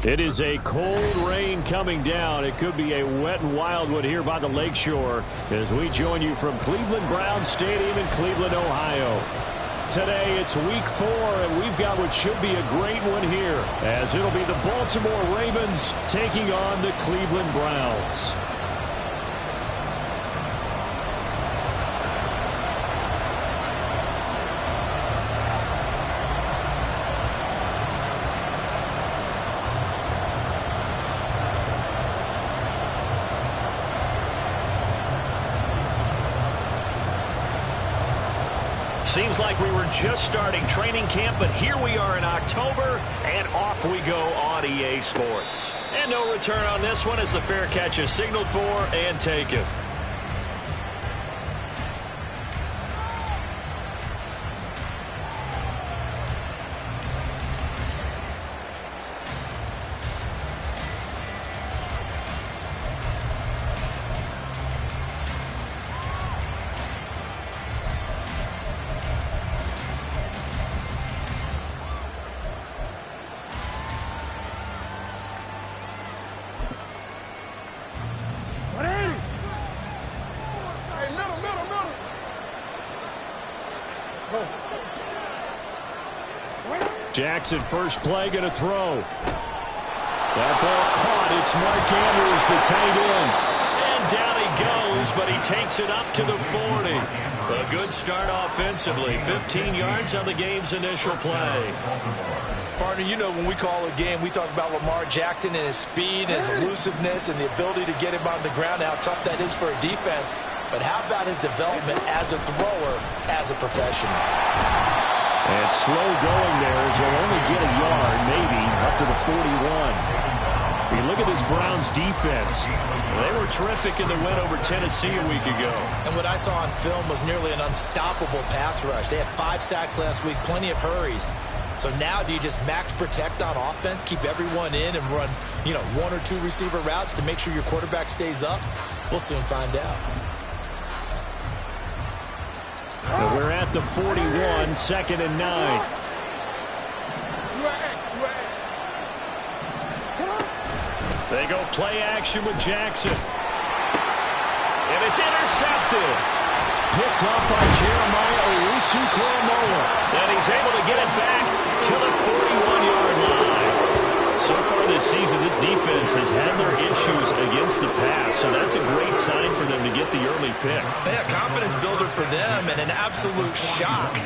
It is a cold rain coming down. It could be a wet and wild one here by the lakeshore as we join you from Cleveland Browns Stadium in Cleveland, Ohio. Today it's week 4, and we've got what should be a great one here as it'll be the Baltimore Ravens taking on the Cleveland Browns. Seems like we were just starting training camp, but here we are in October, and off we go on EA Sports. And no return on this one as the fair catch is signaled for and taken. Jackson, first play, going to throw. That ball caught. It's Mark Andrews, the tight end. And down he goes, but he takes it up to the 40. A good start offensively. 15 yards on the game's initial play. Partner, you know when we call a game, we talk about Lamar Jackson and his speed, his elusiveness, and the ability to get him on the ground, how tough that is for a defense. But how about his development as a thrower, as a professional? And slow going there as he'll only get a yard, maybe, up to the 41. You look at this Browns defense. They were terrific in the win over Tennessee a week ago. And what I saw on film was nearly an unstoppable pass rush. They had 5 sacks last week, plenty of hurries. So now do you just max protect on offense, keep everyone in and run, 1 or 2 receiver routes to make sure your quarterback stays up? We'll soon find out. And we're at the 41, 2nd and 9. They go play action with Jackson. And it's intercepted. Picked up by Jeremiah Owusu-Koramoah. And he's able to get it back to the 41-yard line. So far this season, this defense has had their issues against the pass, so that's a great sign for them to get the early pick. Yeah, confidence builder for them and an absolute shock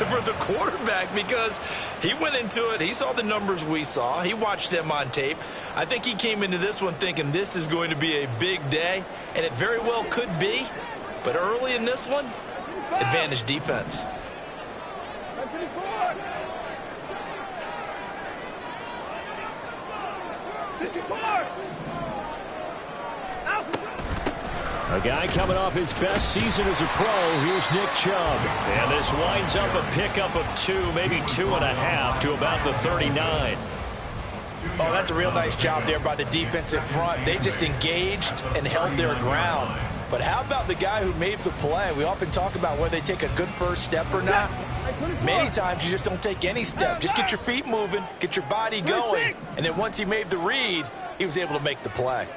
for the quarterback because he went into it. He saw the numbers we saw. He watched them on tape. I think he came into this one thinking this is going to be a big day, and it very well could be. But early in this one, advantage defense. A guy coming off his best season as a pro. Here's Nick Chubb. And this winds up a pickup of 2, maybe 2.5 to about the 39. Oh, that's a real nice job there by the defensive front. They just engaged and held their ground. But how about the guy who made the play? We often talk about whether they take a good first step or not. Many times you just don't take any step. Just get your feet moving, get your body going. And then once he made the read, he was able to make the play.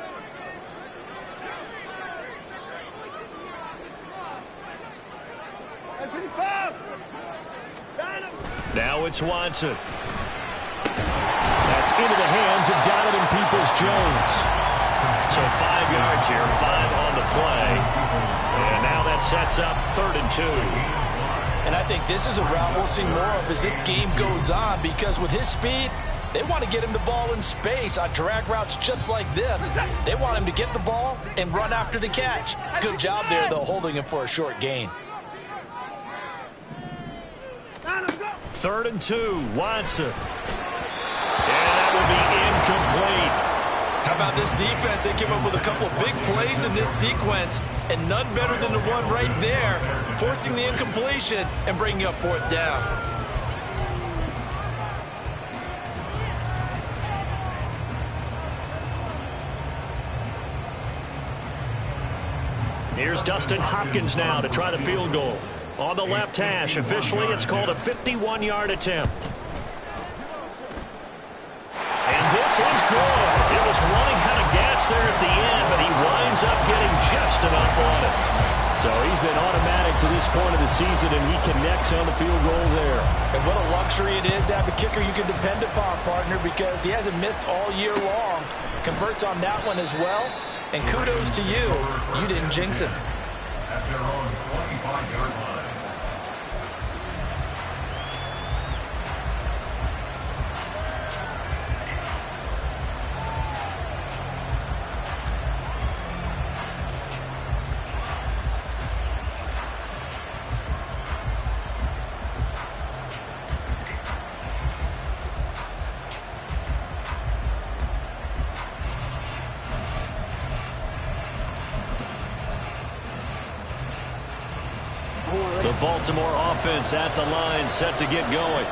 Now it's Watson. That's into the hands of Donovan Peoples-Jones. So 5 yards here, 5 on the play. And now that sets up 3rd and 2. And I think this is a route we'll see more of as this game goes on because with his speed, they want to get him the ball in space on drag routes just like this. They want him to get the ball and run after the catch. Good job there, though, holding him for a short gain. 3rd and 2, Watson. And that will be incomplete. How about this defense? They came up with a couple of big plays in this sequence, and none better than the one right there, forcing the incompletion and bringing up 4th down. Here's Dustin Hopkins now to try the field goal. On the left hash, officially it's called a 51-yard attempt. And And this is good. It was running out of gas there at the end, but he winds up getting just enough on it. So he's been automatic to this point of the season, and he connects on the field goal there. And what a luxury it is to have a kicker you can depend upon, partner, because he hasn't missed all year long. Converts on that one as well. And kudos to you. You didn't jinx him. At their own 25-yard line. The Baltimore offense at the line, set to get going.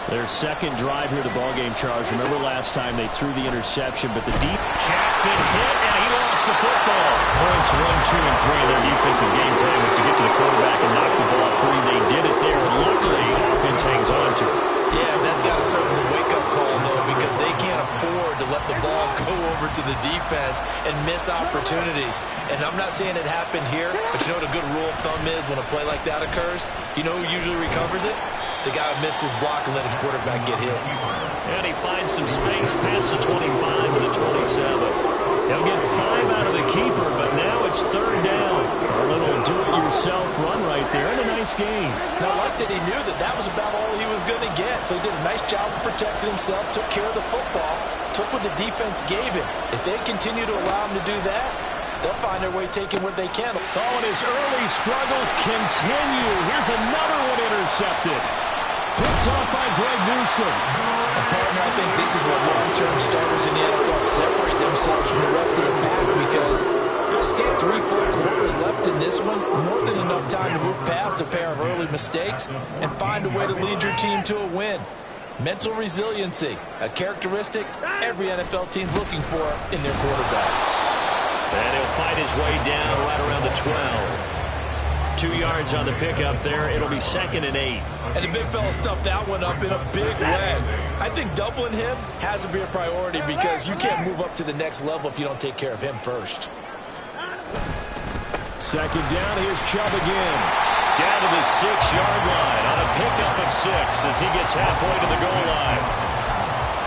Their second drive here, the ballgame, Charles. Remember last time they threw the interception, but the deep... Jackson hit, and he lost the football. Points 1, 2, and 3. Their defensive game plan was to get to the quarterback and knock the ball free. They did it there, and luckily, offense hangs on to it. Yeah, that's got to serve as a wake-up call, though, because they can't afford to let the ball go over to the defense and miss opportunities. And I'm not saying it happened here, but you know what a good rule of thumb is when a play like that occurs? You know who usually recovers it? The guy who missed his block and let his quarterback get hit. And he finds some space past the 25 to the 27. He'll get 5 out of the keeper, but now it's third down. A little do-it-yourself run right there, and a nice game. Now, I like that he knew that that was about all he was going to get, so he did a nice job of protecting himself, took care of the football, took what the defense gave him. If they continue to allow him to do that, they'll find their way taking what they can. Oh, and his early struggles continue. Here's another one intercepted. Picked off by Greg Newsome. And partner, I think this is where long-term starters in the NFL separate themselves from the rest of the pack, because there's still 3 full quarters left in this one. More than enough time to move past a pair of early mistakes and find a way to lead your team to a win. Mental resiliency, a characteristic every NFL team's looking for in their quarterback. And he'll fight his way down right around the 12. 2 yards on the pickup there. It'll be 2nd and 8. And the big fella stuffed that one up in a big way. I think doubling him has to be a priority, because you can't move up to the next level if you don't take care of him first. 2nd down. Here's Chubb again. Down to the 6-yard line on a pickup of 6 as he gets halfway to the goal line.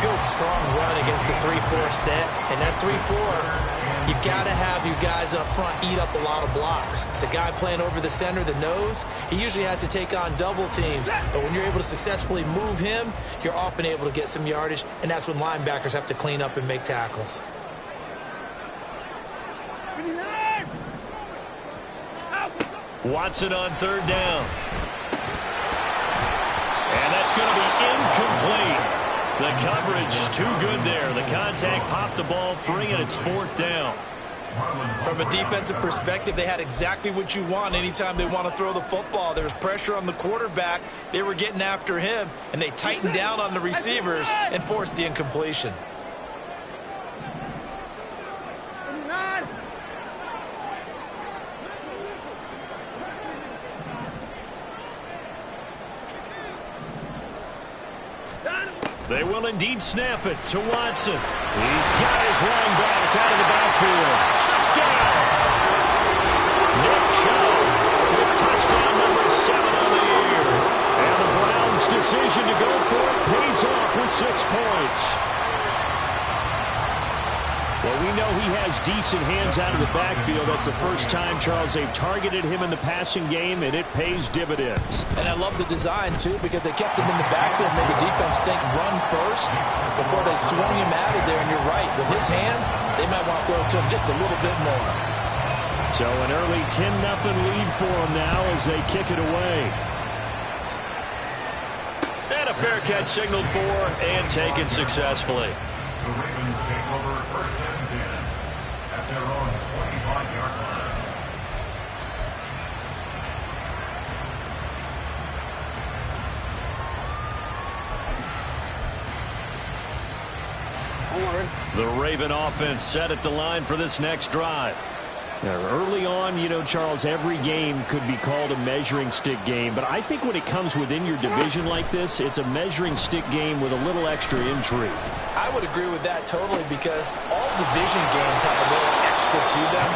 Good, strong run against the 3-4 set. And that 3-4... you've got to have you guys up front eat up a lot of blocks. The guy playing over the center, the nose, he usually has to take on double teams. But when you're able to successfully move him, you're often able to get some yardage, and that's when linebackers have to clean up and make tackles. Watson on 3rd down. And that's going to be incomplete. The coverage too good there. The contact popped the ball free, and it's 4th down. From a defensive perspective, they had exactly what you want anytime they want to throw the football. There was pressure on the quarterback. They were getting after him, and they tightened down on the receivers and forced the incompletion. They will indeed snap it to Watson. He's got his running back out of the backfield. Touchdown! Nick Chubb with touchdown number 7 on the year. And the Browns' decision to go for it pays off with 6 points. Well, we know he has decent hands out of the backfield. That's the first time, Charles, they've targeted him in the passing game, and it pays dividends. And I love the design, too, because they kept him in the backfield and made the defense think run first before they swung him out of there. And you're right, with his hands, they might want to throw it to him just a little bit more. So an early 10-0 lead for them now as they kick it away. And a fair catch signaled for and taken successfully. The Ravens take over 1st and 10 at their own 25-yard line. The Raven offense set at the line for this next drive. Early on, you know, Charles, every game could be called a measuring stick game. But I think when it comes within your division like this, it's a measuring stick game with a little extra intrigue. I would agree with that totally because all division games have a little extra to them.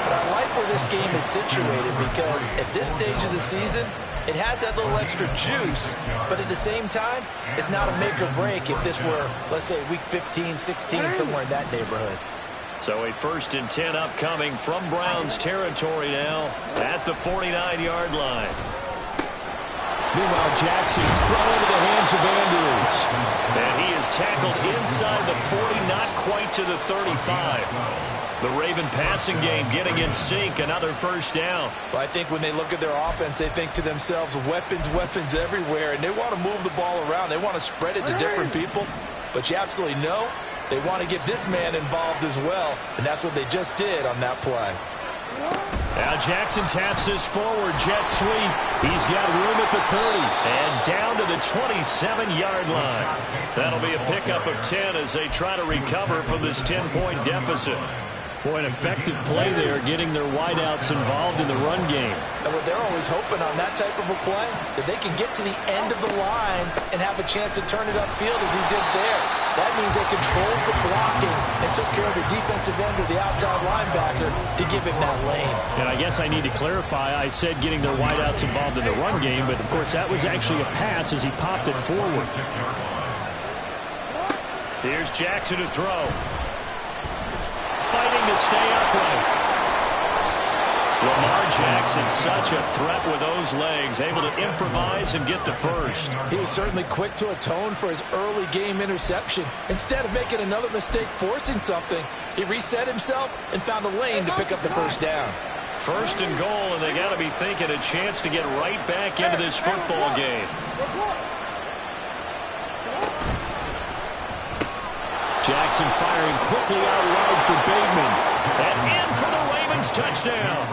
But I like where this game is situated because at this stage of the season, it has that little extra juice, but at the same time, it's not a make or break if this were, let's say, week 15, 16, somewhere in that neighborhood. So a 1st and 10 upcoming from Browns territory now at the 49-yard line. Meanwhile, Jackson's thrown into the hands of Andrews. And he is tackled inside the 40, not quite to the 35. The Raven passing game getting in sync, another 1st down. Well, I think when they look at their offense, they think to themselves, weapons, weapons everywhere, and they want to move the ball around. They want to spread it to different people, but you absolutely know they want to get this man involved as well, and that's what they just did on that play. Now Jackson taps this forward jet sweep. He's got room at the 30 and down to the 27-yard line. That'll be a pickup of 10 as they try to recover from this 10-point deficit. Boy, an effective play there, getting their wideouts involved in the run game. And what they're always hoping on that type of a play, that they can get to the end of the line and have a chance to turn it upfield as he did there. That means they controlled the blocking and took care of the defensive end or the outside linebacker to give him that lane. And I guess I need to clarify, I said getting their wideouts involved in the run game, but of course that was actually a pass as he popped it forward. Here's Jackson to throw. Fighting to stay upright. Lamar Jackson, such a threat with those legs, able to improvise and get the first. He was certainly quick to atone for his early game interception. Instead of making another mistake forcing something, he reset himself and found a lane to pick up the first down. 1st and goal, and they got to be thinking a chance to get right back into this football game. Jackson firing quickly out wide for Bateman. And in for the Ravens touchdown.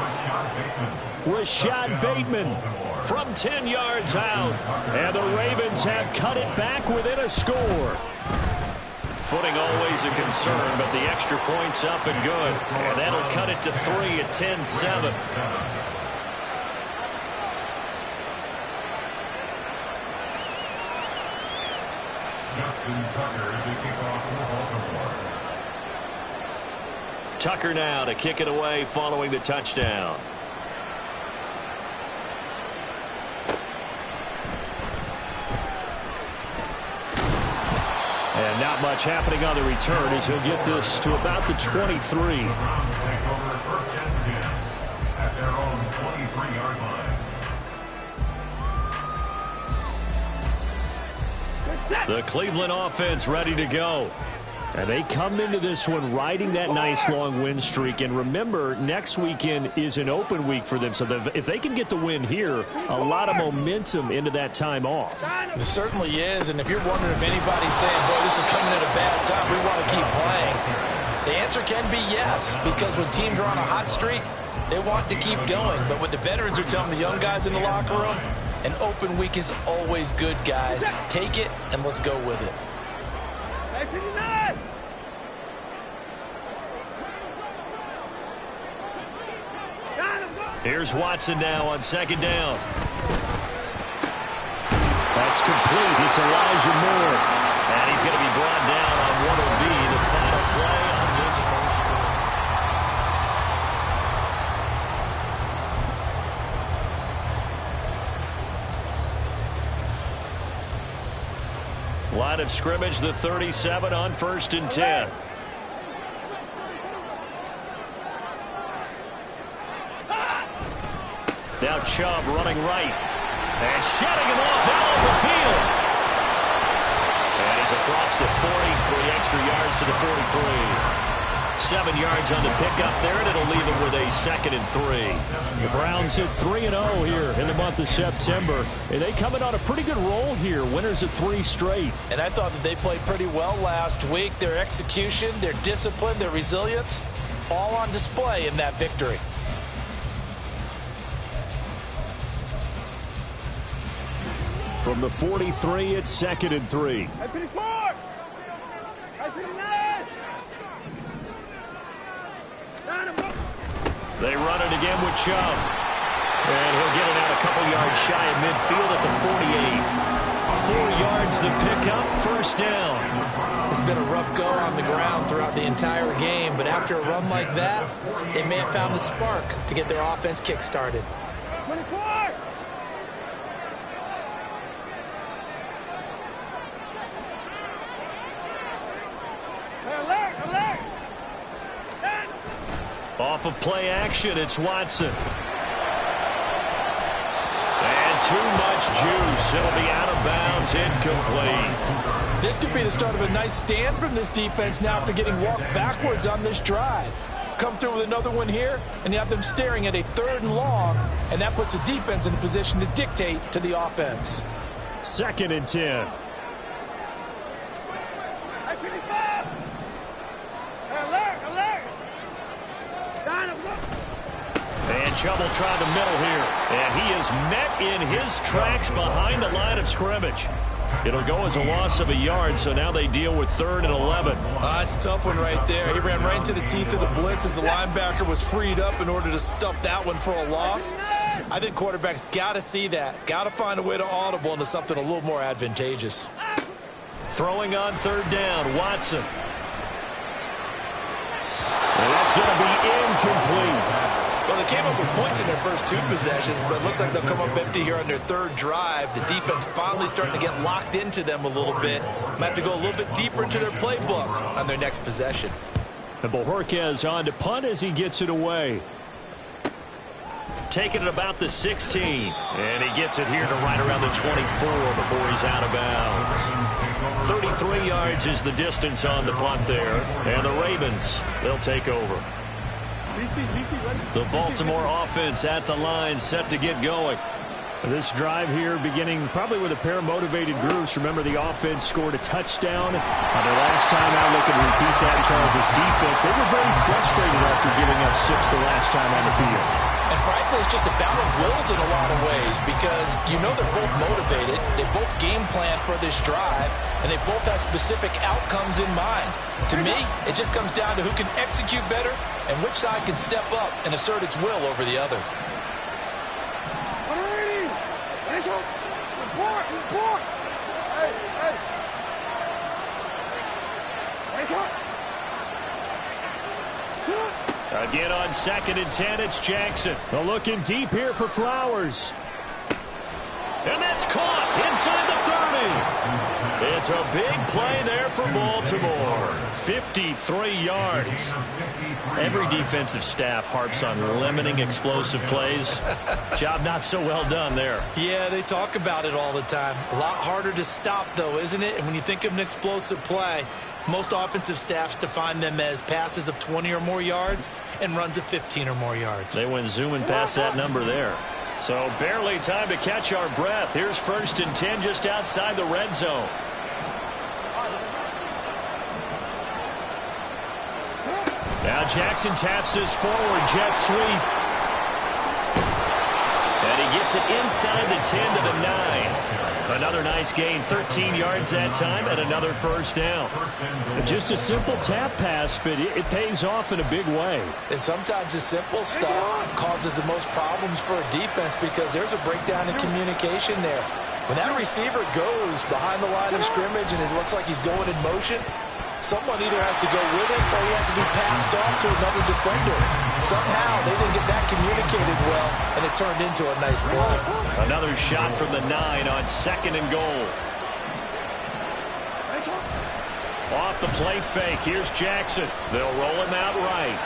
Rashad Bateman from 10 yards out. And the Ravens have cut it back within a score. Footing always a concern, but the extra point's up and good. And that'll cut it to 3 at 10-7. Tucker now to kick it away following the touchdown. And not much happening on the return as he'll get this to about the 23. At their own 23-yard line. The Cleveland offense ready to go. And they come into this one riding that nice long win streak. And remember, next weekend is an open week for them. So if they can get the win here, a lot of momentum into that time off. It certainly is. And if you're wondering if anybody's saying, boy, this is coming at a bad time, we want to keep playing, the answer can be yes. Because when teams are on a hot streak, they want to keep going. But what the veterans are telling the young guys in the locker room, an open week is always good, guys. Take it and let's go with it. Here's Watson now on 2nd down. That's complete. It's Elijah Moore. And he's going to be brought down on what will be the final play on this first quarter. Line of scrimmage, the 37 on 1st and 10. Now Chubb running right. And shutting him off down the field. And he's across the 40, 3 extra yards to the 43. 7 yards on the pickup there, and it'll leave him with a 2nd and 3. The Browns hit 3-0 here in the month of September. And they coming on a pretty good roll here. Winners of 3 straight. And I thought that they played pretty well last week. Their execution, their discipline, their resilience, all on display in that victory. From the 43, it's 2nd and 3. They run it again with Chubb. And he'll get it out a couple yards shy of midfield at the 48. 4 yards the pickup, first down. It's been a rough go on the ground throughout the entire game, but after a run like that, they may have found the spark to get their offense kick-started. 24! Alert! Alert! Off of play action, it's Watson. And too much juice. It'll be out of bounds, incomplete. This could be the start of a nice stand from this defense now after getting walked backwards on this drive. Come through with another one here, and you have them staring at a 3rd and long, and that puts the defense in a position to dictate to the offense. 2nd and 10. Alert! Alert! Got him! And Chubb will try the middle here. And he is met in his tracks behind the line of scrimmage. It'll go as a loss of a yard, so now they deal with 3rd and 11. It's a tough one right there. He ran right into the teeth of the blitz as the linebacker was freed up in order to stuff that one for a loss. I think quarterbacks got to see that. Got to find a way to audible into something a little more advantageous. Throwing on 3rd down, Watson. And that's going to be incomplete. Well, they came up with points in their first 2 possessions, but it looks like they'll come up empty here on their 3rd drive. The defense finally starting to get locked into them a little bit. Might have to go a little bit deeper into their playbook on their next possession. And Bojorquez on to punt as he gets it away. Taking it about the 16. And he gets it here to right around the 24 before he's out of bounds. 33 yards is the distance on the punt there. And the Ravens, they'll take over. The Baltimore offense at the line, set to get going. This drive here beginning probably with a pair of motivated groups. Remember, the offense scored a touchdown on their last time out. Looking to repeat that in Charles' defense. They were very frustrated after giving up 6 the last time on the field. And frankly, it's just a battle of wills in a lot of ways because you know they're both motivated. They both game plan for this drive, and they both have specific outcomes in mind. To me, it just comes down to who can execute better and which side can step up and assert its will over the other. Report! Report! Hey! Hey! Again on 2nd and 10, it's Jackson. Well, looking deep here for Flowers. And that's caught inside the 30. It's a big play there for Baltimore. 53 yards. Every defensive staff harps on limiting explosive plays. Job not so well done there. Yeah, they talk about it all the time. A lot harder to stop, though, isn't it? And when you think of an explosive play, most offensive staffs define them as passes of 20 or more yards and runs of 15 or more yards. They went zooming past that number there. So barely time to catch our breath. Here's 1st and 10 just outside the red zone. Now Jackson taps his forward jet sweep. And he gets it inside the 10 to the 9. Another nice gain, 13 yards that time, and another first down. Just a simple tap pass, but it pays off in a big way. And sometimes the simple stuff causes the most problems for a defense because there's a breakdown in communication there. When that receiver goes behind the line of scrimmage and it looks like he's going in motion, someone either has to go with him or he has to be passed off to another defender. Somehow they didn't get that communicated well, and it turned into a nice play. Another shot from the 9 on 2nd and goal. Off the play fake, here's Jackson. They'll roll him out right.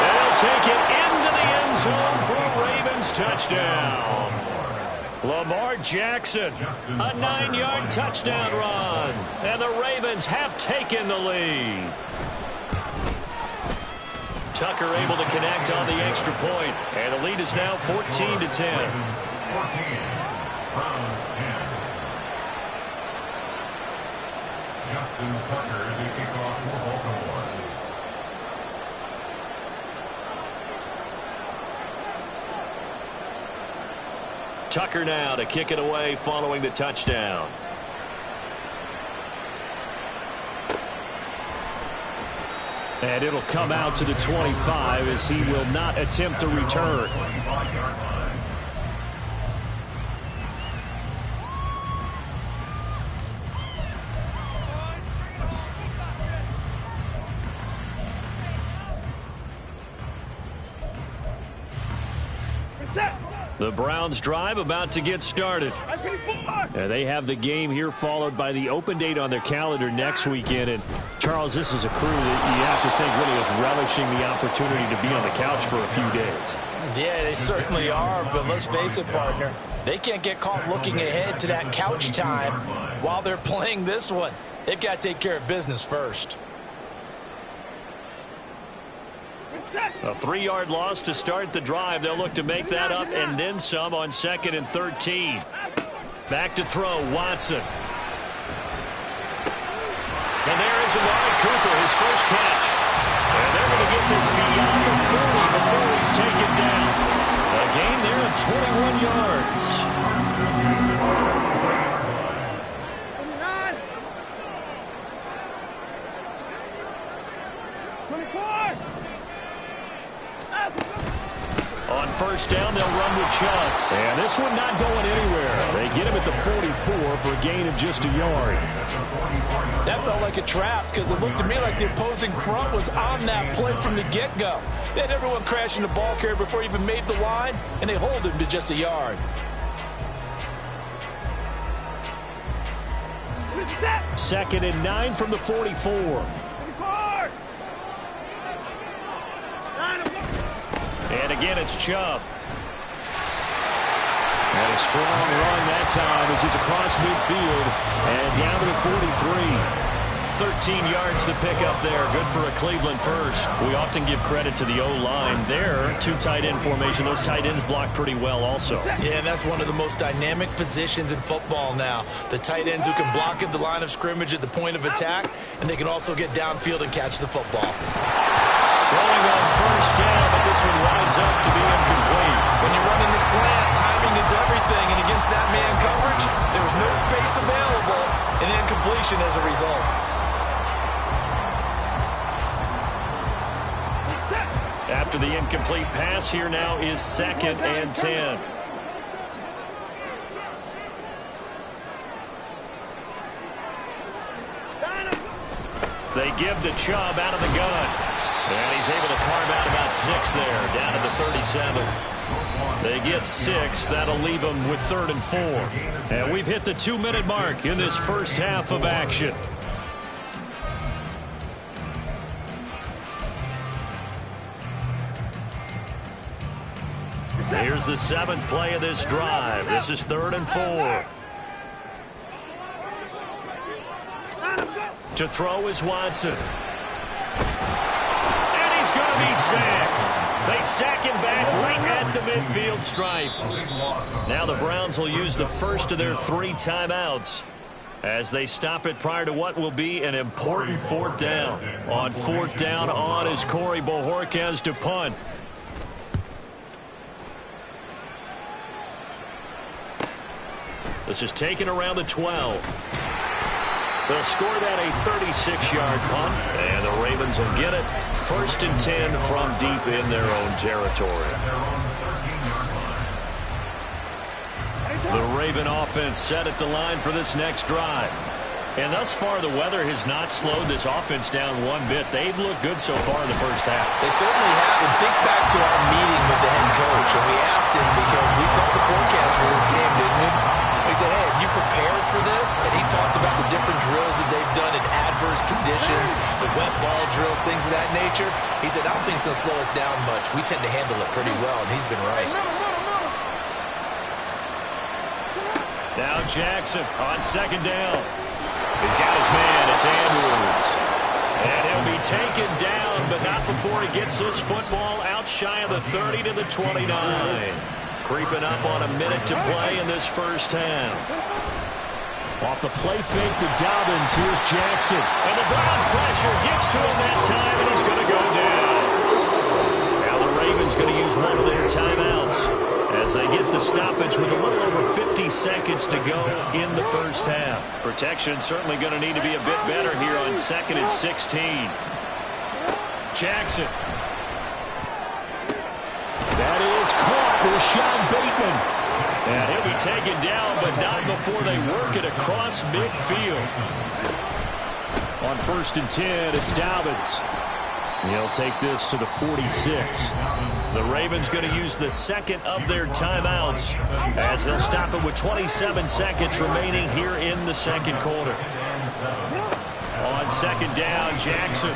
They'll take it into the end zone for a Ravens touchdown. Lamar Jackson, a 9-yard touchdown run. And the Ravens have taken the lead. Tucker able to connect on the extra point, and the lead is now 14 to 10. 14, Browns 10. Justin Tucker, the kickoff for Baltimore. Tucker now to kick it away following the touchdown. And it'll come out to the 25 as he will not attempt to return. The Browns drive about to get started. They have the game here followed by the open date on their calendar next weekend. And Charles, this is a crew that you have to think really is relishing the opportunity to be on the couch for a few days. Yeah, they certainly are, but let's face it, partner. They can't get caught looking ahead to that couch time while they're playing this one. They've got to take care of business first. A 3-yard loss to start the drive. They'll look to make that up and then some on 2nd and 13. Back to throw, Watson. And there is Amari Cooper, his first catch. And they're going to get this beyond the 40 before he's taken down. A gain there of 21 yards. 24. On first down, they'll run with Chubb. And this one not going anywhere. They get him at the 44 for a gain of just a yard. That felt like a trap because it looked to me like the opposing front was on that play from the get-go. They had everyone crashing the ball carrier before he even made the line, and they hold him to just a yard. Second and 9 from the 44. And again, it's Chubb. And a strong run that time as he's across midfield and down to the 43. 13 yards to pick up there. Good for a Cleveland first. We often give credit to the O-line. There, 2 tight end formation. Those tight ends block pretty well also. Yeah, and that's one of the most dynamic positions in football now. The tight ends who can block at the line of scrimmage at the point of attack, and they can also get downfield and catch the football. Throwing on first down, but this one winds up to be incomplete. When you're running the slant, timing is everything, and against that man coverage, there was no space available, and incompletion as a result. After the incomplete pass, here now is 2nd and 10. They give to Chubb out of the gun. And he's able to carve out about 6 there, down to the 37. They get 6. That'll leave them with 3rd and 4. And we've hit the 2-minute mark in this first half of action. Here's the 7th play of this drive. This is 3rd and 4. To throw is Watson. He's going to be sacked. They sack him back right at the midfield stripe. Now the Browns will use the first of their 3 timeouts as they stop it prior to what will be an important 4th down. On 4th down, on is Corey Bojorquez to punt. This is taken around the 12. They'll score that a 36-yard punt, and the Ravens will get it. 1st and 10 from deep in their own territory. The Raven offense set at the line for this next drive. And thus far, the weather has not slowed this offense down one bit. They've looked good so far in the first half. They certainly have. And think back to our meeting with the head coach, and we asked him because we saw the forecast for this game, didn't we? He said, hey, have you prepared for this? And he talked about the different drills that they've done in adverse conditions, the wet ball drills, things of that nature. He said, I don't think it's going to slow us down much. We tend to handle it pretty well, and he's been right. Now Jackson on 2nd down. He's got his man. It's Andrews. And he'll be taken down, but not before he gets this football out shy of the 30 to the 29. Creeping up on a minute to play in this first half. Off the play fake to Dobbins. Here's Jackson. And the Browns pressure gets to him that time, and he's going to go down. Now the Ravens going to use one of their timeouts as they get the stoppage with a little over 50 seconds to go in the first half. Protection certainly going to need to be a bit better here on 2nd and 16. Jackson. That is caught with Sean Bateman. And he'll be taken down, but not before they work it across midfield. On 1st and 10, it's Dobbins. He'll take this to the 46. The Ravens going to use the second of their timeouts as they'll stop it with 27 seconds remaining here in the second quarter. On 2nd down, Jackson.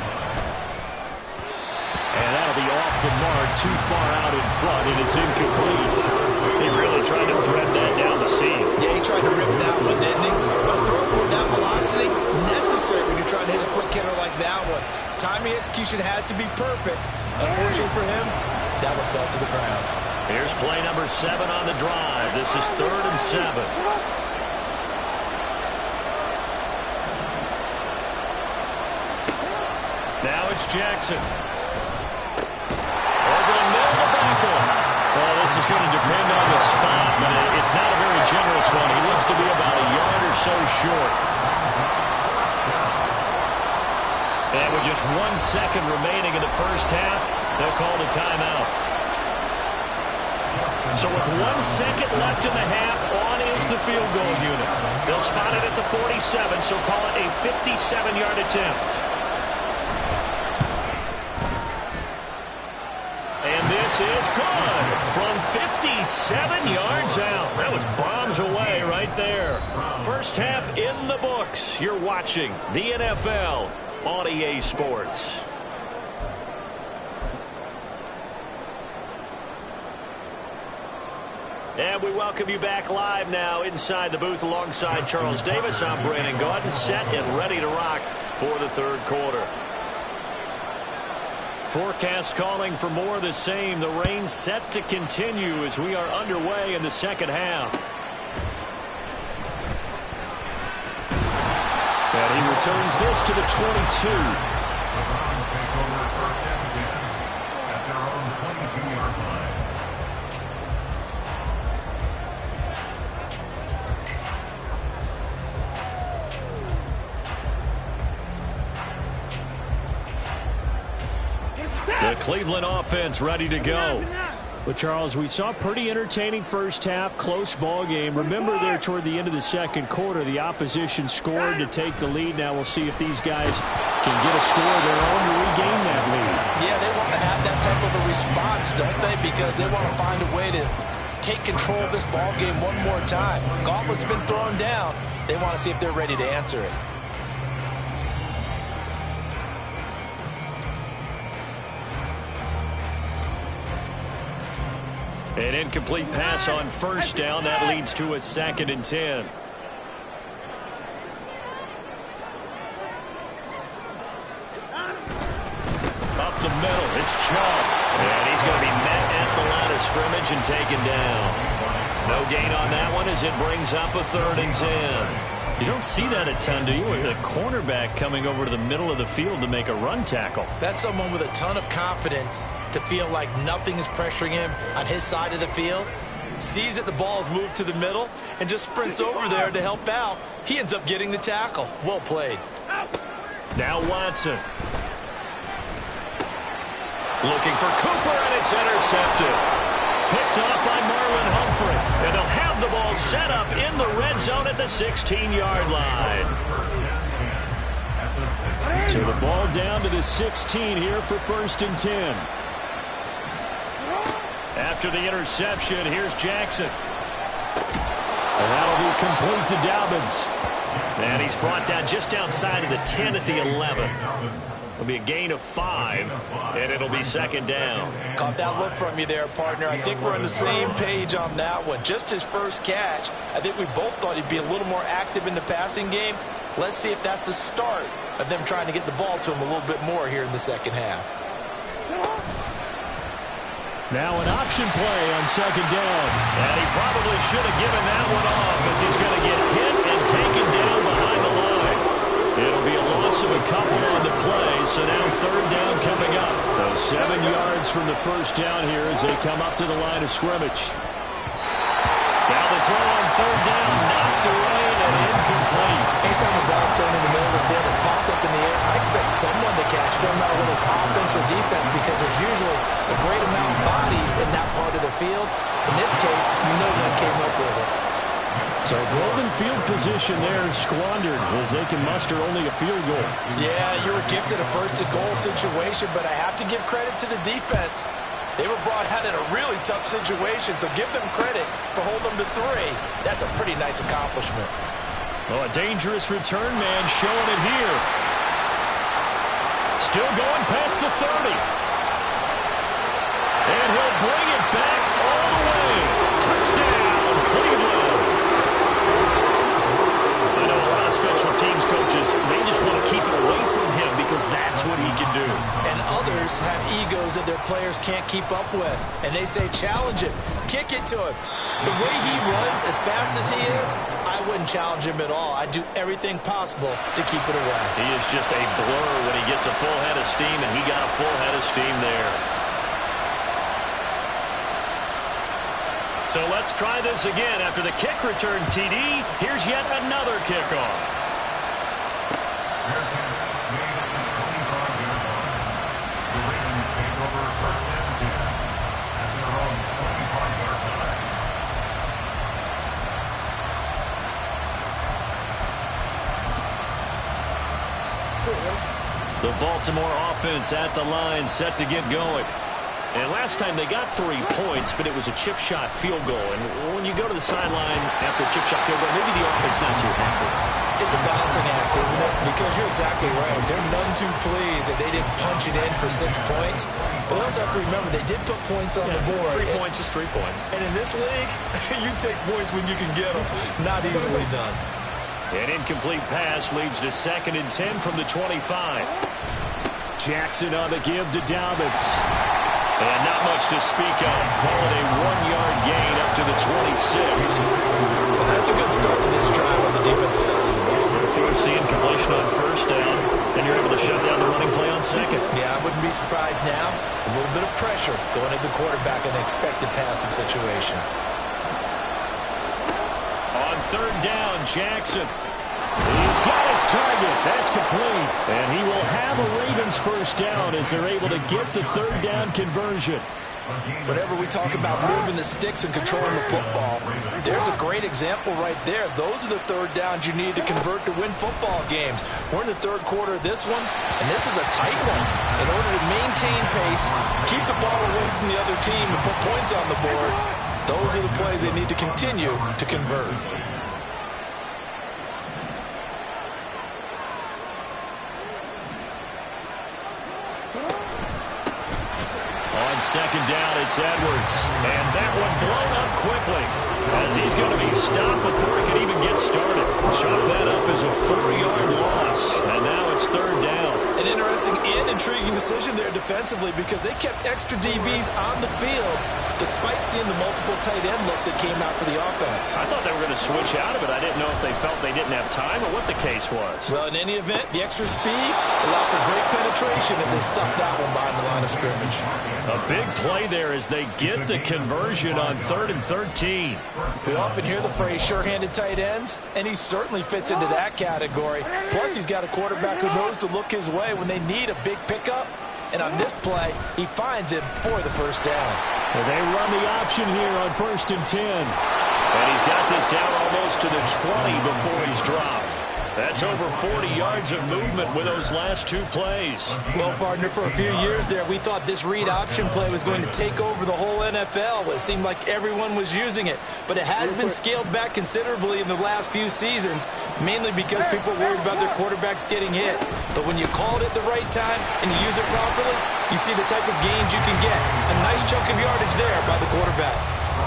And that'll be off the mark, too far out in front, and it's incomplete. He really tried to thread that down the seam. Yeah, he tried to rip that one, didn't he? But a throw with that velocity, necessary when you're trying to hit a quick hitter like that one. Timing execution has to be perfect. Unfortunately for him, that one fell to the ground. Here's play number 7 on the drive. This is 3rd and 7. Now it's Jackson. Over the middle to Michael. Well, this is going to depend on the spot, but it's not a very generous one. He looks to be about a yard or so short. And with just 1 second remaining in the first half, they'll call the timeout. So with 1 second left in the half, on is the field goal unit. They'll spot it at the 47, so call it a 57-yard attempt. And this is good from 57 yards out. That was bombs away right there. First half in the books. You're watching the NFL on EA Sports. And we welcome you back live now inside the booth alongside Charles Davis. I'm Brandon Gaudin, set and ready to rock for the third quarter. Forecast calling for more of the same. The rain set to continue as we are underway in the second half. And he returns this to the 22. The Browns take over 1st and 10 at their own 22-yard line. The Cleveland offense ready to go. But, Charles, we saw a pretty entertaining first half, close ball game. Remember there toward the end of the second quarter, the opposition scored to take the lead. Now we'll see if these guys can get a score of their own to regain that lead. Yeah, they want to have that type of a response, don't they? Because they want to find a way to take control of this ball game one more time. Gauntlet's been thrown down. They want to see if they're ready to answer it. An incomplete pass on first down. That leads to a 2nd and 10. Up the middle, it's Chubb. And he's going to be met at the line of scrimmage and taken down. No gain on that one as it brings up a 3rd and 10. You don't see that a ton, do you? With a cornerback coming over to the middle of the field to make a run tackle. That's someone with a ton of confidence to feel like nothing is pressuring him on his side of the field. Sees that the ball's moved to the middle and just sprints over there to help out. He ends up getting the tackle. Well played. Now Watson. Looking for Cooper, and it's intercepted. Picked up by Marlon Humphrey. And they'll have the ball set up in the red zone at the 16-yard line. So the ball down to the 16 here for 1st and 10. After the interception, here's Jackson. And that'll be complete to Dobbins. And he's brought down just outside of the 10 at the 11. It'll be a gain of 5, and it'll be 2nd down. Caught that look from you there, partner. I think we're on the same page on that one. Just his first catch. I think we both thought he'd be a little more active in the passing game. Let's see if that's the start of them trying to get the ball to him a little bit more here in the second half. Now an option play on 2nd down. And he probably should have given that one off as he's going to get hit and taken down behind the line. It'll be a loss of a couple on the play, so now 3rd down coming up. So 7 yards from the first down here as they come up to the line of scrimmage. Now the throw on 3rd down, knocked away and incomplete. Anytime the ball's thrown in the middle of the field, it's popped up in the air, I expect someone to catch it, no matter whether it's offense for defense because there's usually a great amount of bodies in that part of the field. In this case, no one came up with it. So golden field position there squandered as they can muster only a field goal. Yeah, you were gifted a first-and-goal situation, but I have to give credit to the defense. They were brought out in a really tough situation, so give them credit for holding them to 3. That's a pretty nice accomplishment. Oh, a dangerous return man showing it here. Still going past the 30. And he'll bring it back all the way. Touchdown, Cleveland. I know a lot of special teams coaches, they just want to keep it away from him because that's what he can do. And others have egos that their players can't keep up with. And they say, challenge him, kick it to him. The way he runs as fast as he is, I wouldn't challenge him at all. I'd do everything possible to keep it away. He is just a blur when he gets a full head of steam, and he got a full head of steam there. So let's try this again. After the kick return, TD, here's yet another kickoff. The Baltimore offense at the line, set to get going. And last time they got 3 points, but it was a chip shot field goal. And when you go to the sideline after a chip shot field goal, maybe the offense not too happy. It's a balancing act, isn't it? Because you're exactly right. They're none too pleased that they didn't punch it in for 6 points. But we also have to remember they did put points on the board. 3 points is 3 points. And in this league, you take points when you can get them. Not easily done. An incomplete pass leads to 2nd and 10 from the 25. Jackson on the give to Dobbins. And not much to speak of. Call it a 1-yard gain up to the 26. Well, that's a good start to this drive on the defensive side of the ball. If you're seeing completion on 1st down, then you're able to shut down the running play on 2nd. Yeah, I wouldn't be surprised now. A little bit of pressure going into the quarterback in an expected passing situation. On 3rd down, Jackson. He's got his target. That's complete. And he will have a Ravens 1st down as they're able to get the 3rd down conversion. Whenever we talk about moving the sticks and controlling the football, there's a great example right there. Those are the 3rd downs you need to convert to win football games. We're in the 3rd quarter of this one, and this is a tight one. In order to maintain pace, keep the ball away from the other team, and put points on the board, those are the plays they need to continue to convert. On 2nd down, it's Edwards. And that one blown up quickly as he's going to be stopped before he can even get started. Chop that up as a 4-yard loss. And now it's 3rd down. An interesting and intriguing decision there defensively because they kept extra DBs on the field despite seeing the multiple tight end look that came out for the offense. I thought they were going to switch out of it. I didn't know if they felt they didn't have time or what the case was. Well, in any event, the extra speed allowed for great penetration as they stuffed that one behind the line of scrimmage. A big play there as they get the conversion on 3rd and 13. We often hear the phrase sure-handed tight ends, and he certainly fits into that category. Plus, he's got a quarterback who knows to look his way when they need a big pickup. And on this play, he finds him for the 1st down. Well, they run the option here on 1st and 10. And he's got this down almost to the 20 before he's dropped. That's over 40 yards of movement with those last 2 plays. Well, partner, for a few years there, we thought this read option play was going to take over the whole NFL. It seemed like everyone was using it. But it has been scaled back considerably in the last few seasons, mainly because people worried about their quarterbacks getting hit. But when you call it at the right time and you use it properly, you see the type of gains you can get. A nice chunk of yardage there by the quarterback.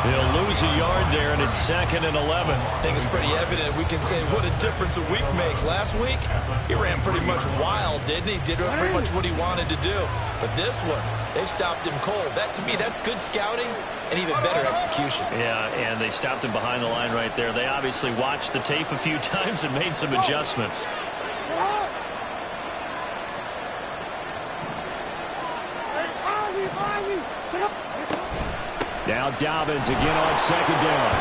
He'll lose a yard there, and it's 2nd and 11. I think it's pretty evident. We can say what a difference a week makes. Last week, he ran pretty much wild, didn't he? Did pretty much what he wanted to do. But this one, they stopped him cold. That, to me, that's good scouting and even better execution. Yeah, and they stopped him behind the line right there. They obviously watched the tape a few times and made some adjustments. Now Dobbins again on 2nd down.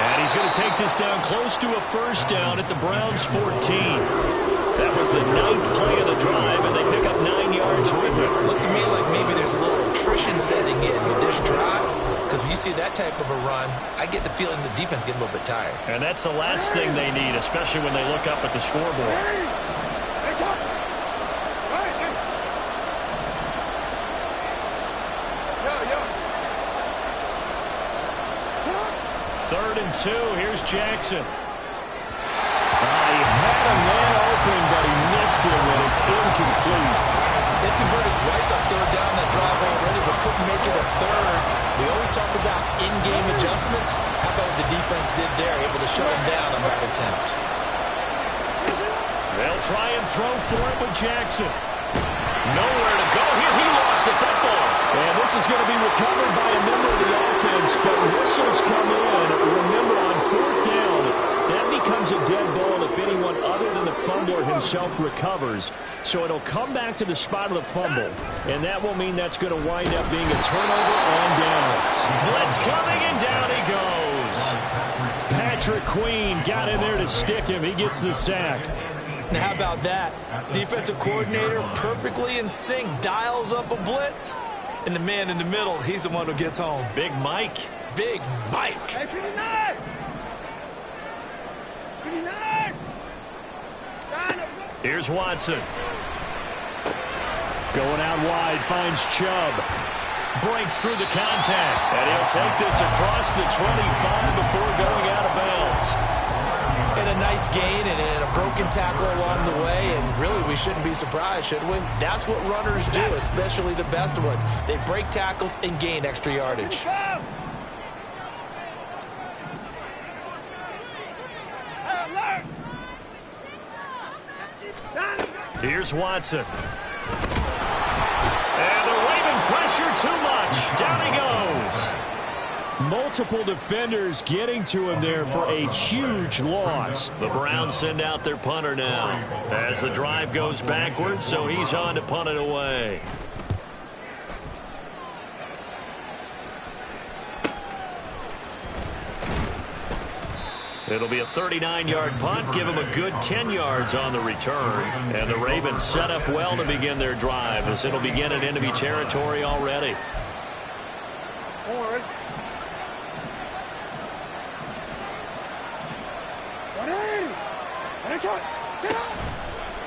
And he's going to take this down close to a first down at the Browns' 14. That was the 9th play of the drive, and they pick up 9 yards with it. Looks to me like maybe there's a little attrition setting in with this drive, because when you see that type of a run, I get the feeling the defense getting a little bit tired. And that's the last thing they need, especially when they look up at the scoreboard. Third and 2. Here's Jackson. He had a man open, but he missed him, and it's incomplete. They converted twice on third down that drive already, but couldn't make it a third. We always talk about in-game adjustments. How about what the defense did there, able to shut him down on that attempt? They'll try and throw for it with Jackson. Nowhere to go here. He lost the football. And this is going to be recovered by a member of the offense, but whistles come in. Remember, on fourth down, that becomes a dead ball if anyone other than the fumbler himself recovers. So it'll come back to the spot of the fumble, and that will mean that's going to wind up being a turnover on downs. Blitz coming, and down he goes. Patrick Queen got in there to stick him. He gets the sack. Now, how about that? Defensive coordinator perfectly in sync, dials up a blitz. And the man in the middle, he's the one who gets home. Big Mike. Big Mike. Hey, 59! 59! Stand up. Here's Watson. Going out wide, finds Chubb. Breaks through the contact. And he'll take this across the 25 before going out of bounds. And a nice gain and a broken tackle along the way, and really we shouldn't be surprised, should we? That's what runners do, especially the best ones. They break tackles and gain extra yardage. Here's Watson. And they're waving pressure too much. Down he goes. Multiple defenders getting to him there for a huge loss. The Browns send out their punter now as the drive goes backwards, so he's on to punt it away. It'll be a 39-yard punt, give him a good 10 yards on the return. And the Ravens set up well to begin their drive as it'll begin in enemy territory already.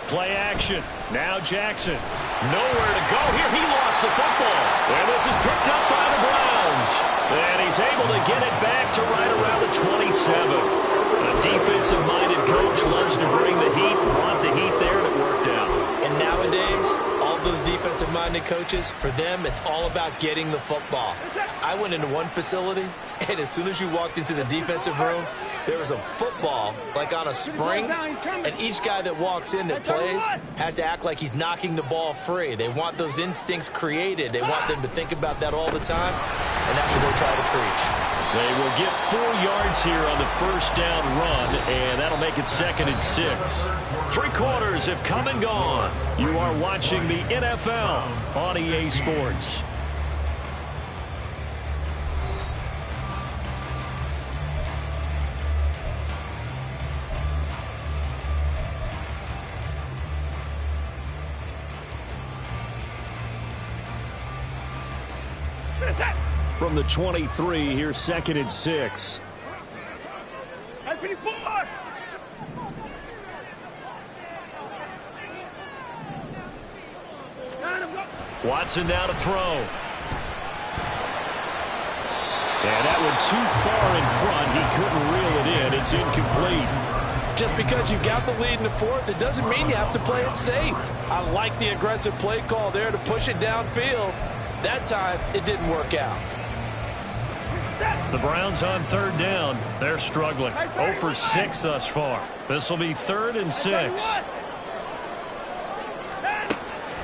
Play action. Now Jackson. Nowhere to go here. He lost the football. And this is picked up by the Browns. And he's able to get it back to right around the 27. A defensive-minded coach loves to bring the heat, brought the heat there, and it worked out. And nowadays, all those defensive-minded coaches, for them, it's all about getting the football. I went into one facility, and as soon as you walked into the defensive room, there was a football, like on a spring, and each guy that walks in that plays has to act like he's knocking the ball free. They want those instincts created. They want them to think about that all the time, and that's what they try to preach. They will get 4 yards here on the first down run, and that'll make it 2nd and 6. 3 quarters have come and gone. You are watching the NFL on EA Sports. From the 23, here's 2nd and 6. Watson now to throw. And that one too far in front. He couldn't reel it in. It's incomplete. Just because you got the lead in the fourth, it doesn't mean you have to play it safe. I like the aggressive play call there to push it downfield. That time, it didn't work out. The Browns on 3rd down. They're struggling. 0 for 6 thus far. This will be 3rd and 6.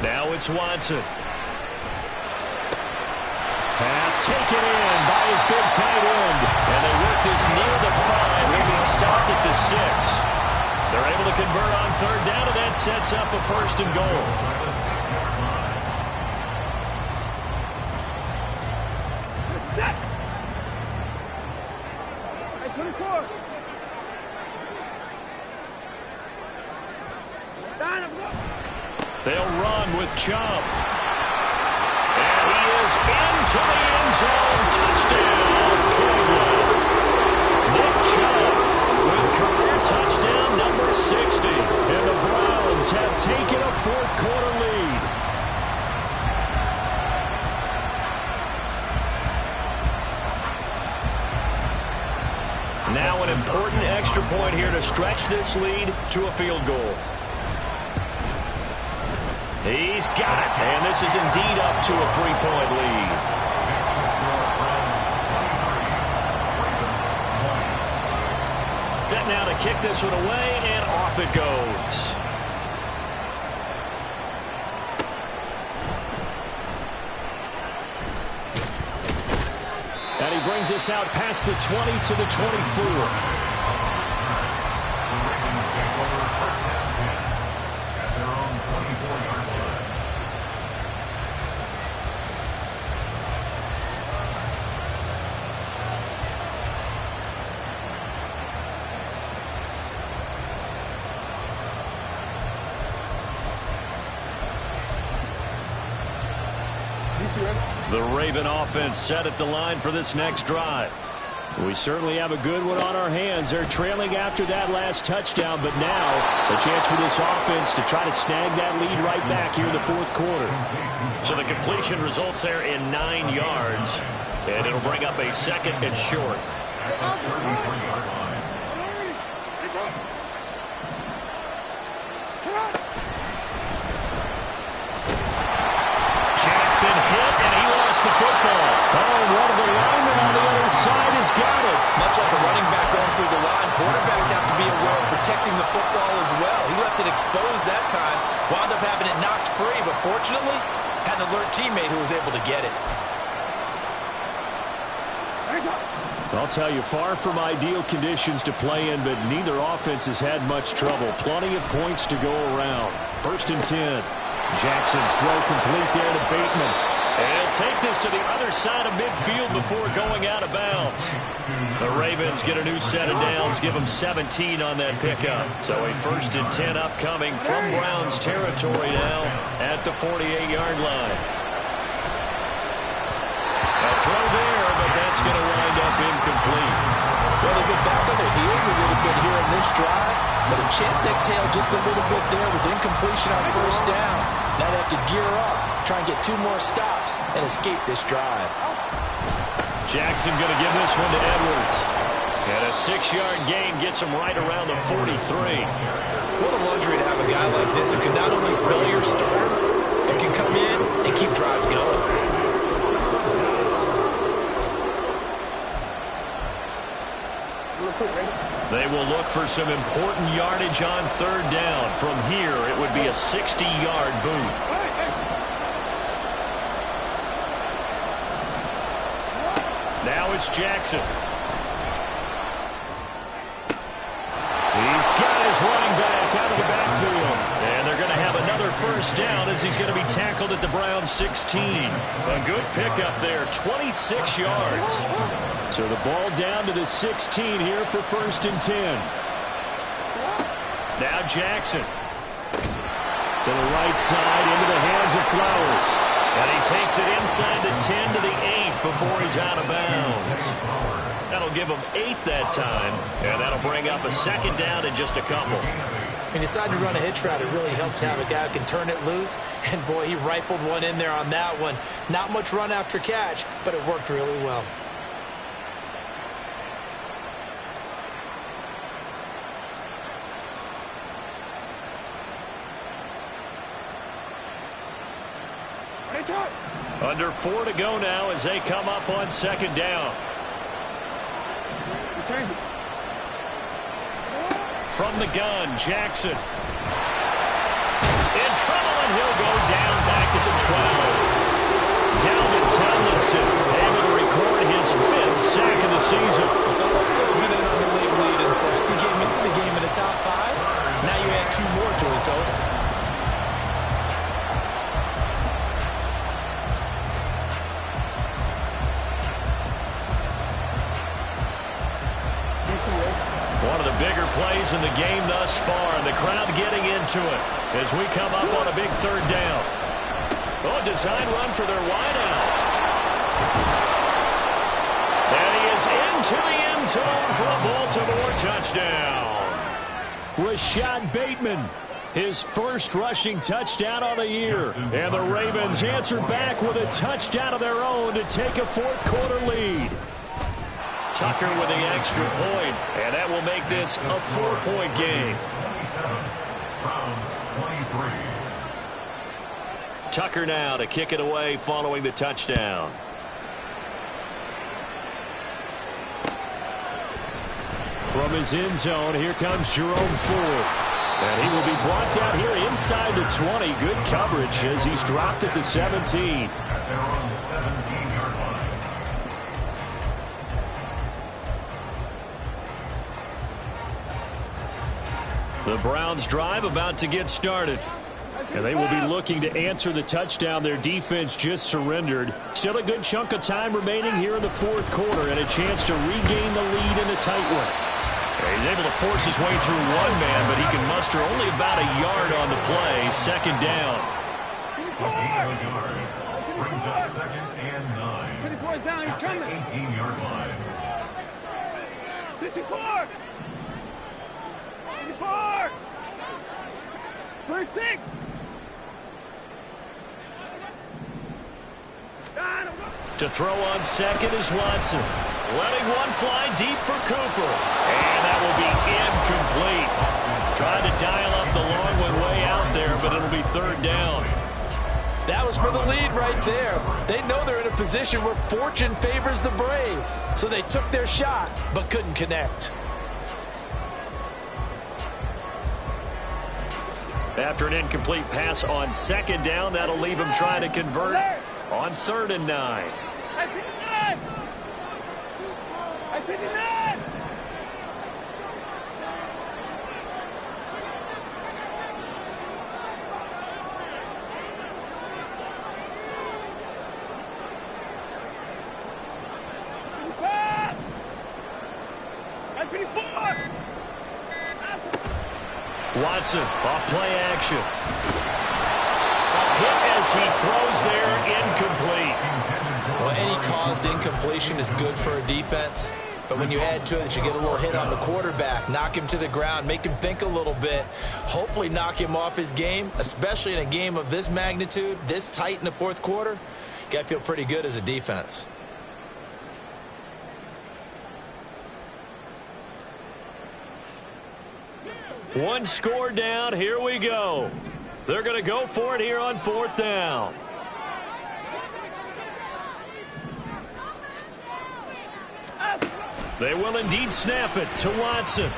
Now it's Watson. Pass taken in by his big tight end. And they work this near the 5. He'll be stopped at the 6. They're able to convert on 3rd down, and that sets up a 1st and goal. They'll run with Chubb. And he is into the end zone. Touchdown, Cleveland. Nick Chubb with career touchdown number 60. And the Browns have taken a fourth-quarter lead. Now an important extra point here to stretch this lead to a field goal. He's got it, and this is indeed up to a three-point lead. Set now to kick this one away, and off it goes. And he brings us out past the 20 to the 24. The Raven offense set at the line for this next drive. We certainly have a good one on our hands. They're trailing after that last touchdown, but now a chance for this offense to try to snag that lead right back here in the fourth quarter. So the completion results there in 9 yards, and it'll bring up a second and short. Jackson hit, and he lost the football. Oh, one of the linemen on the other side has got it. Much like a running back going through the line, quarterbacks have to be aware of protecting the football as well. He left it exposed that time, wound up having it knocked free, but fortunately, had an alert teammate who was able to get it. I'll tell you, far from ideal conditions to play in, but neither offense has had much trouble. Plenty of points to go around. 1st and 10. Jackson's throw complete there to Bateman. And take this to the other side of midfield before going out of bounds. The Ravens get a new set of downs, give them 17 on that pickup. So a 1st and 10 upcoming from Browns territory now at the 48-yard line. A throw there, but that's going to wind up incomplete. Well, they've been back on their heels a little bit here in this drive, but a chance to exhale just a little bit there with incompletion on 1st down. Now they have to gear up, try and get 2 more stops, and escape this drive. Jackson going to give this one to Edwards. And a 6-yard gain gets him right around the 43. What a luxury to have a guy like this who can not only spell your starter, but can come in and keep drives going. They will look for some important yardage on 3rd down. From here, it would be a 60-yard boot. Now it's Jackson. He's got his running back out of the backfield. And they're going to have another 1st down as he's going to be tackled at the Browns 16. A good pickup there, 26 yards. So the ball down to the 16 here for 1st and 10. Now Jackson. To the right side, into the hands of Flowers. And he takes it inside the 10 to the 8 before he's out of bounds. That'll give him 8 that time, and that'll bring up a 2nd down in just a couple. When you decide to run a hitch route, it really helps to have a guy who can turn it loose. And, boy, he rifled one in there on that one. Not much run after catch, but it worked really well. Under 4 to go now as they come up on 2nd down. From the gun, Jackson. In trouble, and he'll go down back at the 12. Dalvin Tomlinson able to record his 5th sack of the season. So let's closing in on the league lead in sacks. He came into the game in the top 5. Now you add 2 more to his total. far, and the crowd getting into it as we come up on a big third down. Oh, design run for their wideout. And he is into the end zone for a Baltimore touchdown. Rashad Bateman, his first rushing touchdown on the year. And the Ravens answer back with a touchdown of their own to take a fourth-quarter lead. Tucker with the extra point, and that will make this a 4-point game. Tucker now to kick it away following the touchdown. From his end zone, here comes Jerome Ford. And he will be brought down here inside the 20. Good coverage as he's dropped at the 17. The Browns drive about to get started. And they will be looking to answer the touchdown their defense just surrendered. Still a good chunk of time remaining here in the fourth quarter and a chance to regain the lead in a tight one. He's able to force his way through one man, but he can muster only about a yard on the play. Second down. Brings up second and 9. 24 down, you're coming. 18-yard line. 54. 54. First 6. To throw on second is Watson. Letting one fly deep for Cooper. And that will be incomplete. Trying to dial up the long one way out there, but it'll be third down. That was for the lead right there. They know they're in a position where fortune favors the brave. So they took their shot, but couldn't connect. After an incomplete pass on second down, that'll leave him trying to convert on 3rd and 9. I 59. I 59. I 54. Watson off play action. A hit as he throws there, incomplete. Well, any caused incompletion is good for a defense. But when you add to it that you get a little hit on the quarterback, knock him to the ground, make him think a little bit, hopefully knock him off his game, especially in a game of this magnitude, this tight in the fourth quarter, you got to feel pretty good as a defense. One score down. Here we go. They're going to go for it here on 4th down. They will indeed snap it to Watson.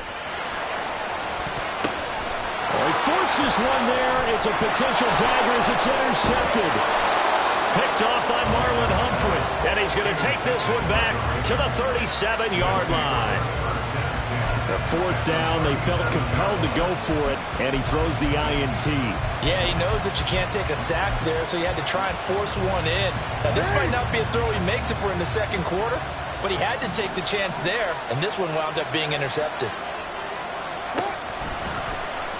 Oh, he forces one there. It's a potential dagger as it's intercepted. Picked off by Marlon Humphrey. And he's going to take this one back to the 37-yard line. The 4th down, they felt compelled to go for it, and he throws the INT. Yeah, he knows that you can't take a sack there, so he had to try and force one in. Now, this might not be a throw he makes if we're in the second quarter, but he had to take the chance there, and this one wound up being intercepted.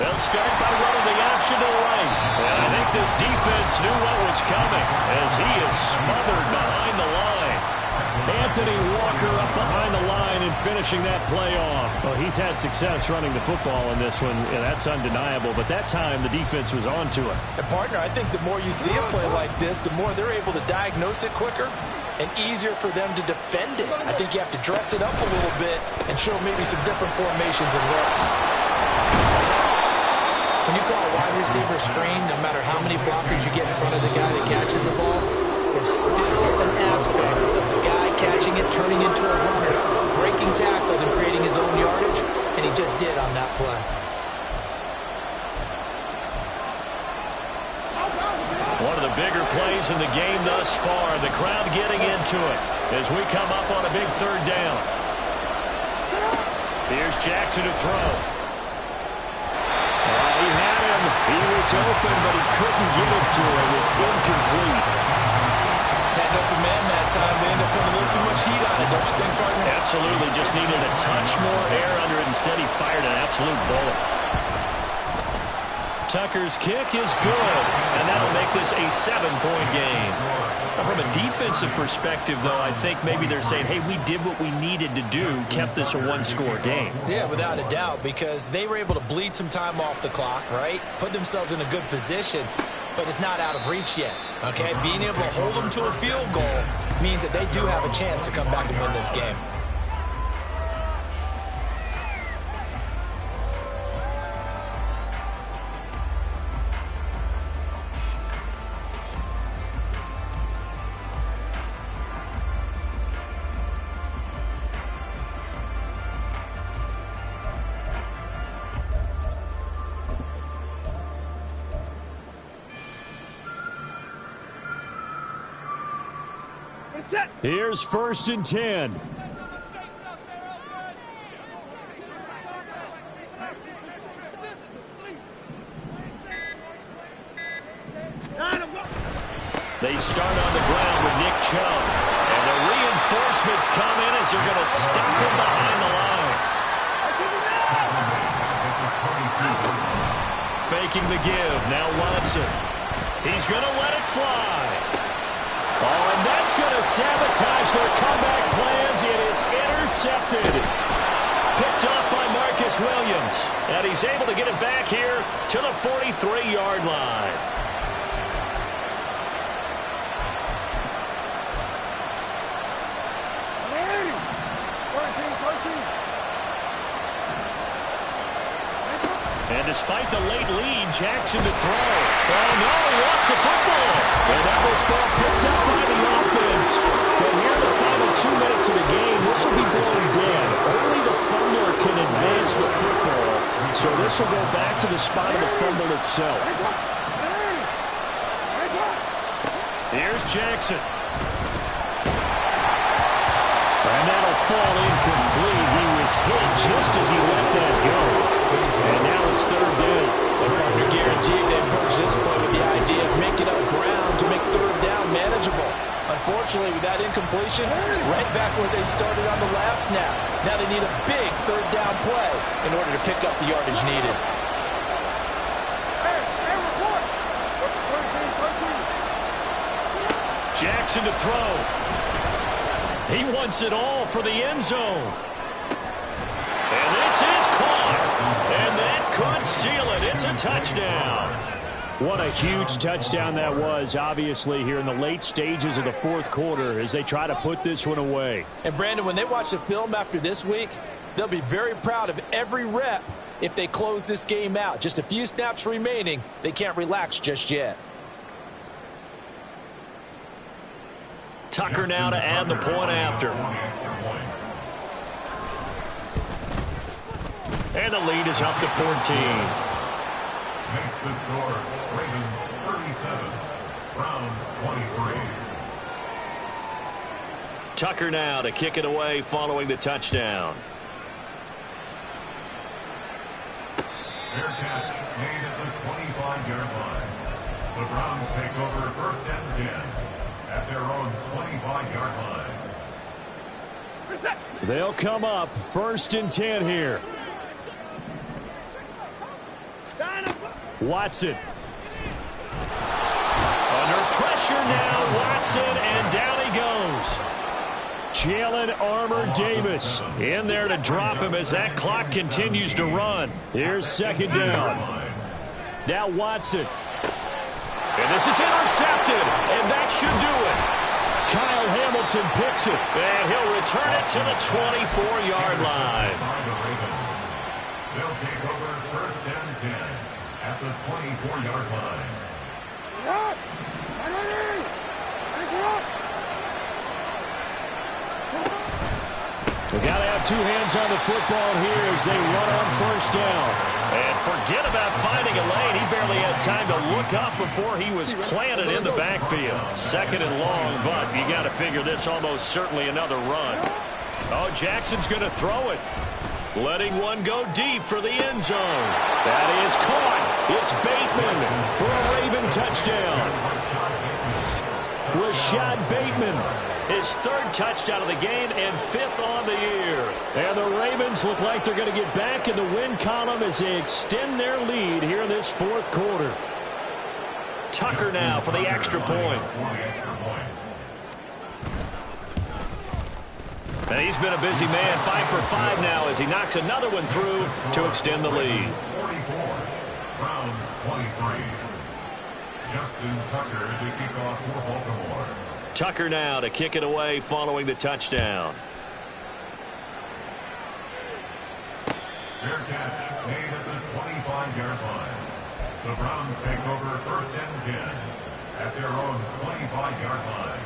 They'll start by running the option to the right. And I think this defense knew what was coming as he is smothered behind the line. Anthony Walker up behind the line and finishing that play off. Well, he's had success running the football in this one, and that's undeniable. But that time, the defense was on to it. And, partner, I think the more you see a play like this, the more they're able to diagnose it quicker and easier for them to defend it. I think you have to dress it up a little bit and show maybe some different formations and looks. When you call a wide receiver screen, no matter how many blockers you get in front of the guy that catches the ball, there's still an aspect of the guy catching it, turning into a runner, breaking tackles and creating his own yardage, and he just did on that play. One of the bigger plays in the game thus far. The crowd getting into it as we come up on a big 3rd down. Here's Jackson to throw. He had him. He was open, but he couldn't get it to him. It's incomplete. Had an open man that time. They ended up putting a little too much heat on it, don't you think, partner? Absolutely. Just needed a touch more air under it. Instead, he fired an absolute bullet. Tucker's kick is good, and that'll make this a 7-point game. Now, from a defensive perspective, though, I think maybe they're saying, hey, we did what we needed to do, kept this a one-score game. Yeah, without a doubt, because they were able to bleed some time off the clock, right? Put themselves in a good position, but it's not out of reach yet, okay? Being able to hold them to a field goal means that they do have a chance to come back and win this game. Here's 1st and 10. They start on the ground with Nick Chubb. And the reinforcements come in as they're going to stop him behind the line. Faking the give. Now Watson. He's going to let it fly. Oh, and that's going to sabotage their comeback plans. It is intercepted. Picked off by Marcus Williams. And he's able to get it back here to the 43-yard line. And despite the late lead, Jackson to throw. Oh, no, he lost the football. And that was ball picked up by the offense. But here in the final 2 minutes of the game, this will be blown dead. Only the fumbler can advance the football. So this will go back to the spot of the fumble itself. Here's Jackson. And that'll fall incomplete. He was hit just as he let that go. And now it's 3rd down. The partner guaranteed they approach this play with the idea of making up ground to make 3rd down manageable. Unfortunately, with that incompletion, right back where they started on the last snap. Now they need a big 3rd down play in order to pick up the yardage needed. Jackson to throw. He wants it all for the end zone. And this is caught. And that could seal it. It's a touchdown. What a huge touchdown that was, obviously, here in the late stages of the 4th quarter as they try to put this one away. And, Brandon, when they watch the film after this week, they'll be very proud of every rep if they close this game out. Just a few snaps remaining. They can't relax just yet. Tucker now to add the point after. And the lead is up to 14. Makes the score Ravens 37, Browns 23. Tucker now to kick it away following the touchdown. Fair catch made at the 25-yard line. The Browns take over 1st and 10 at their own 25-yard line. They'll come up 1st and 10 here. Watson. Under pressure now, Watson, and down he goes. Jalen Armour-Davis in there to drop him as that clock continues to run. Here's 2nd down. Now Watson. And this is intercepted, and that should do it. Kyle Hamilton picks it. And he'll return it to the 24-yard line. They'll take over 1st and 10 at the 24-yard line. We got to have 2 hands on the football here as they run on 1st down. And forget about finding a lane. He barely had time to look up before he was planted in the backfield. 2nd and long, but you got to figure this almost certainly another run. Oh, Jackson's going to throw it. Letting one go deep for the end zone. That is caught. It's Bateman for a Raven touchdown. Rashad Bateman. His third touchdown of the game and fifth on the year. And the Ravens look like they're going to get back in the win column as they extend their lead here in this fourth quarter. Tucker now for the extra point. And he's been a busy man, 5 for 5 now as he knocks another one through to extend the lead. 44, Browns 23. Justin Tucker to kick off for Baltimore. Tucker now to kick it away following the touchdown. Fair catch made at the 25-yard line. The Browns take over first and 10 at their own 25-yard line.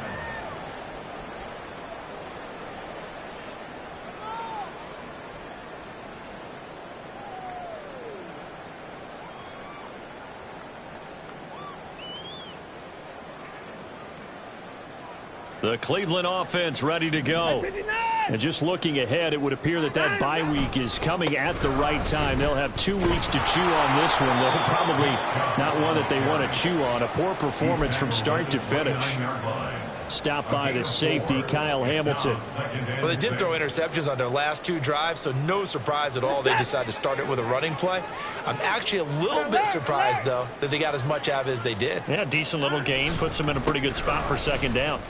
The Cleveland offense ready to go. And just looking ahead, it would appear that that bye week is coming at the right time. They'll have 2 weeks to chew on this one, though probably not one that they want to chew on. A poor performance from start to finish. Stopped by the safety, Kyle Hamilton. Well, they did throw interceptions on their last 2 drives, so no surprise at all they decided to start it with a running play. I'm actually a little bit surprised, though, that they got as much out of it as they did. Yeah, decent little gain. Puts them in a pretty good spot for second down.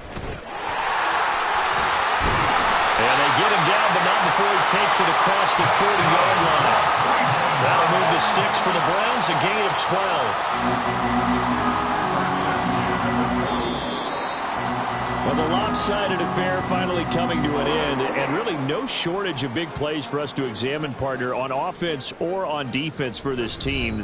And they get him down, but not before he takes it across the 40-yard line. That'll move the sticks for the Browns, a gain of 12. Well, the lopsided affair finally coming to an end, and really no shortage of big plays for us to examine, partner, on offense or on defense for this team.